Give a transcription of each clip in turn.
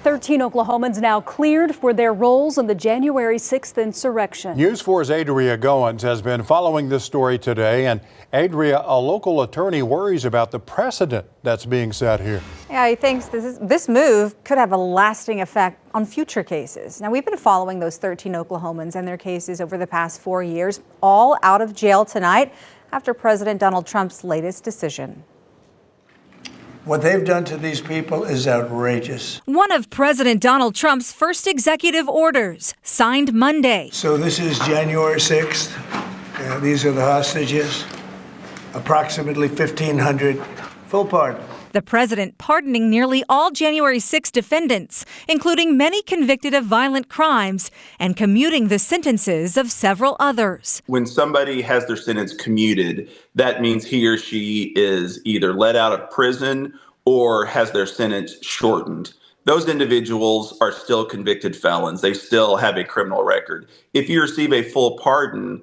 13 Oklahomans now cleared for their roles in the January 6th insurrection. News 4's Adria Goins has been following this story today. And Adria, a local attorney worries about the precedent that's being set here. Yeah, he thinks this move could have a lasting effect on future cases. Now, we've been following those 13 Oklahomans and their cases over the past 4 years, all out of jail tonight after President Donald Trump's latest decision. What they've done to these people is outrageous. One of President Donald Trump's first executive orders, signed Monday. So this is January 6th. These are the hostages. Approximately 1,500. Full pardon. The president pardoning nearly all January 6 defendants, including many convicted of violent crimes, and commuting the sentences of several others. When somebody has their sentence commuted, that means he or she is either let out of prison or has their sentence shortened. Those individuals are still convicted felons. They still have a criminal record. If you receive a full pardon,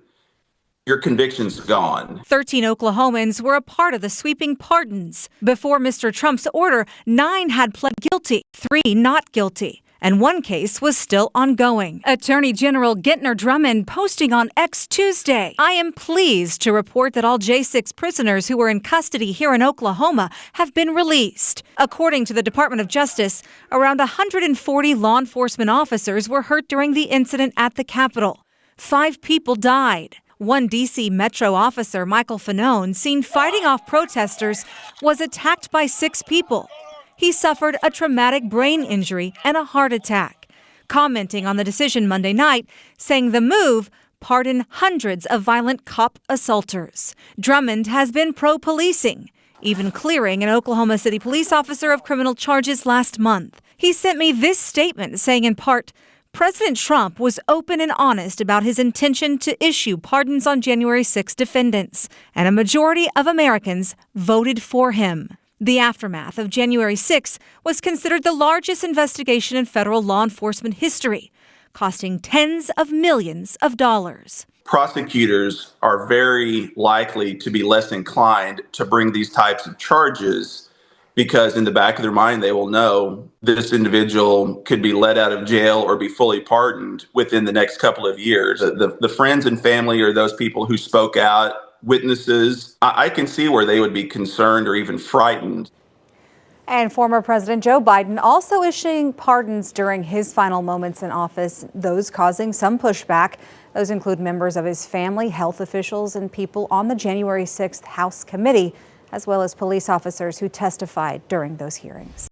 your conviction's gone. 13 Oklahomans were a part of the sweeping pardons. Before Mr. Trump's order, 9 had pled guilty, 3 not guilty, and 1 case was still ongoing. Attorney General Gentner Drummond posting on X Tuesday, "I am pleased to report that all J6 prisoners who were in custody here in Oklahoma have been released." According to the Department of Justice, around 140 law enforcement officers were hurt during the incident at the Capitol. 5 people died. One D.C. Metro officer, Michael Fanone, seen fighting off protesters, was attacked by 6 people. He suffered a traumatic brain injury and a heart attack. Commenting on the decision Monday night, saying the move pardoned hundreds of violent cop assaulters. Drummond has been pro-policing, even clearing an Oklahoma City police officer of criminal charges last month. He sent me this statement saying in part, President Trump was open and honest about his intention to issue pardons on January 6 defendants, and a majority of Americans voted for him. The aftermath of January 6 was considered the largest investigation in federal law enforcement history, costing tens of millions of dollars. Prosecutors are very likely to be less inclined to bring these types of charges because in the back of their mind, they will know this individual could be let out of jail or be fully pardoned within the next couple of years. The friends and family or those people who spoke out, witnesses, I can see where they would be concerned or even frightened. And former President Joe Biden also issuing pardons during his final moments in office, those causing some pushback. Those include members of his family, health officials, and people on the January 6th House committee, as well as police officers who testified during those hearings.